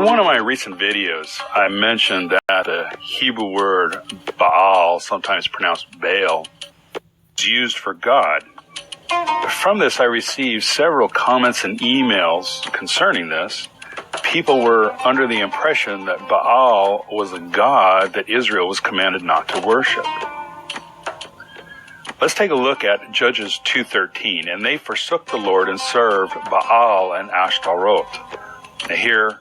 In one of my recent videos, I mentioned that the Hebrew word Baal, sometimes pronounced Baal, is used for God. From this, I received several comments and emails concerning this. People were under the impression that Baal was a god that Israel was commanded not to worship. Let's take a look at Judges 2:13. And they forsook the Lord and served Baal and Ashtaroth. Now here,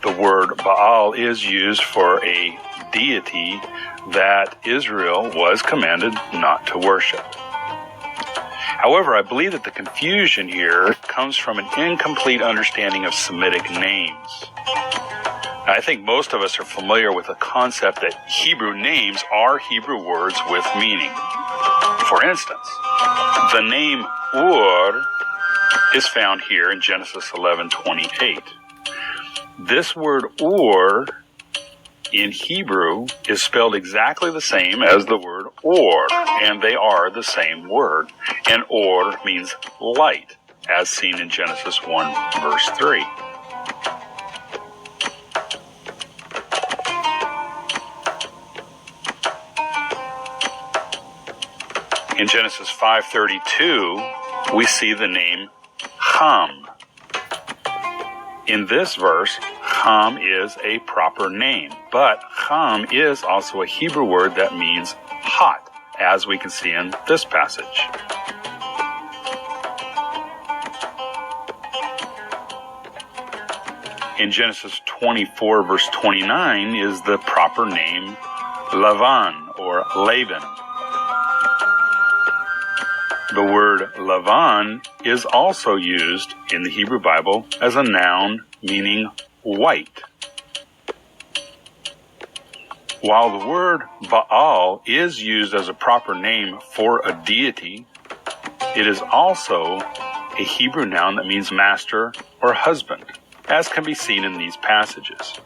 the word Baal is used for a deity that Israel was commanded not to worship. However, I believe that the confusion here comes from an incomplete understanding of Semitic names. I think most of us are familiar with the concept that Hebrew names are Hebrew words with meaning. For instance, the name Ur is found here in Genesis 11:28. This word Ur in Hebrew is spelled exactly the same as the word Or, and they are the same word. And Or means light, as seen in Genesis 1, verse 3. In Genesis 5:32, we see the name Ham. In this verse, Ham is a proper name, but Ham is also a Hebrew word that means hot, as we can see in this passage. In Genesis 24, verse 29, is the proper name Lavan or Laban. The word Lavan is also used in the Hebrew Bible as a noun meaning white. While the word Baal is used as a proper name for a deity, it is also a Hebrew noun that means master or husband, as can be seen in these passages.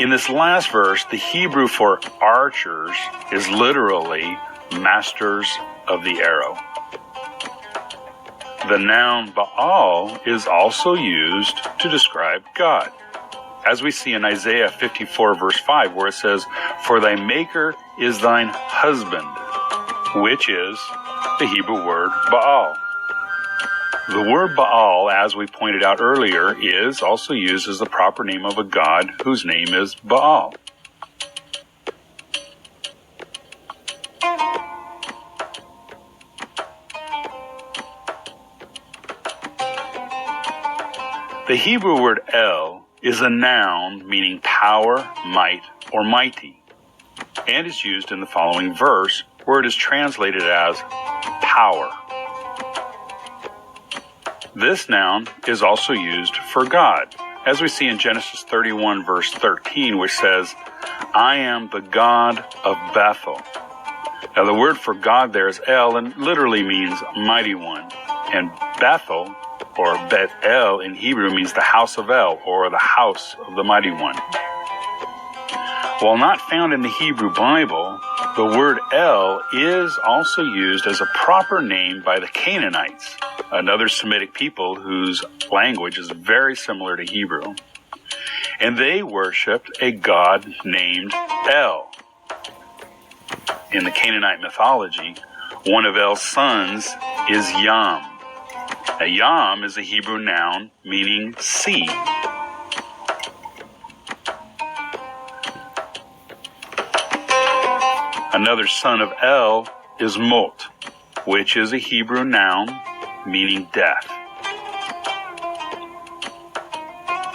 In this last verse, the Hebrew for archers is literally masters of the arrow. The noun Baal is also used to describe God, as we see in Isaiah 54, verse 5, where it says, "For thy maker is thine husband," which is the Hebrew word Baal. The word Baal, as we pointed out earlier, is also used as the proper name of a god whose name is Baal. The Hebrew word El is a noun meaning power, might, or mighty, and is used in the following verse where it is translated as power. This noun is also used for God, as we see in Genesis 31, verse 13, which says, "I am the God of Bethel." Now, the word for God there is El, and literally means mighty one. And Bethel, or Bet-El in Hebrew, means the house of El, or the house of the mighty one. While not found in the Hebrew Bible, the word El is also used as a proper name by the Canaanites, another Semitic people whose language is very similar to Hebrew. And they worshipped a god named El. In the Canaanite mythology, one of El's sons is Yam. Now, Yam is a Hebrew noun meaning sea. Another son of El is Mot, which is a Hebrew noun meaning death.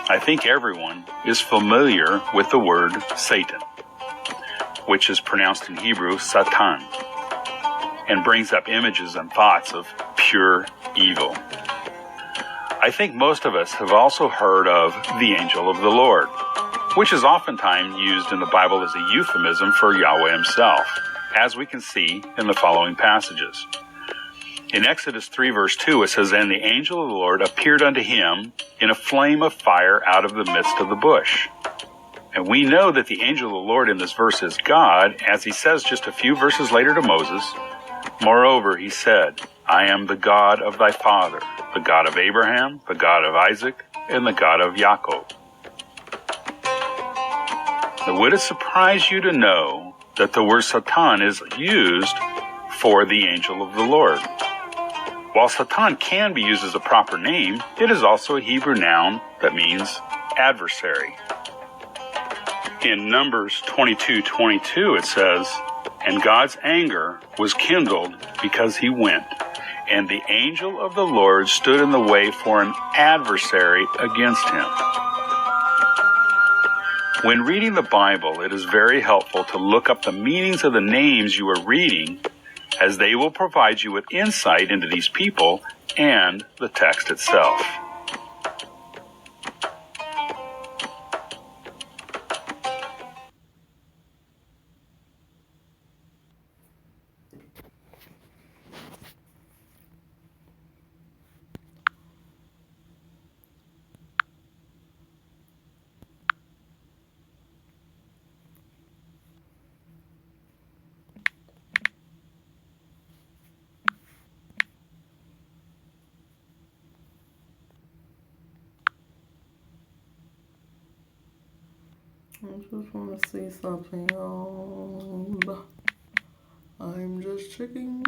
I think everyone is familiar with the word Satan, which is pronounced in Hebrew Satan, and brings up images and thoughts of pure evil. I think most of us have also heard of the angel of the Lord, which is oftentimes used in the Bible as a euphemism for Yahweh himself, as we can see in the following passages. In Exodus 3, verse 2, it says, "And the angel of the Lord appeared unto him in a flame of fire out of the midst of the bush. And we know that the angel of the Lord in this verse is God, as he says just a few verses later to Moses. Moreover, he said, I am the God of thy father, the God of Abraham, the God of Isaac, and the God of Jacob. Now, would it surprise you to know that the word Satan is used for the angel of the Lord? While Satan can be used as a proper name, it is also a Hebrew noun that means adversary. In Numbers 22:22 it says, And God's anger was kindled because he went, and the angel of the Lord stood in the way for an adversary against him. When reading the Bible, it is very helpful to look up the meanings of the names you are reading, as they will provide you with insight into these people and the text itself. I just want to see something on. I'm just checking.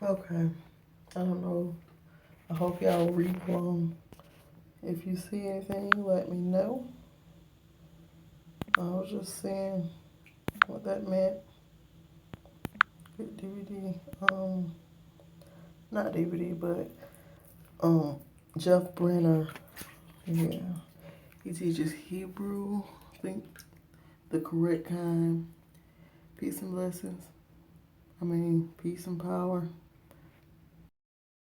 Okay. I don't know. I hope y'all read along. If you see anything, let me know. I was just seeing what that meant. Good DVD. Not DVD, but Jeff Brenner. Yeah. He teaches Hebrew, I think the correct kind. Peace and blessings. Peace and power.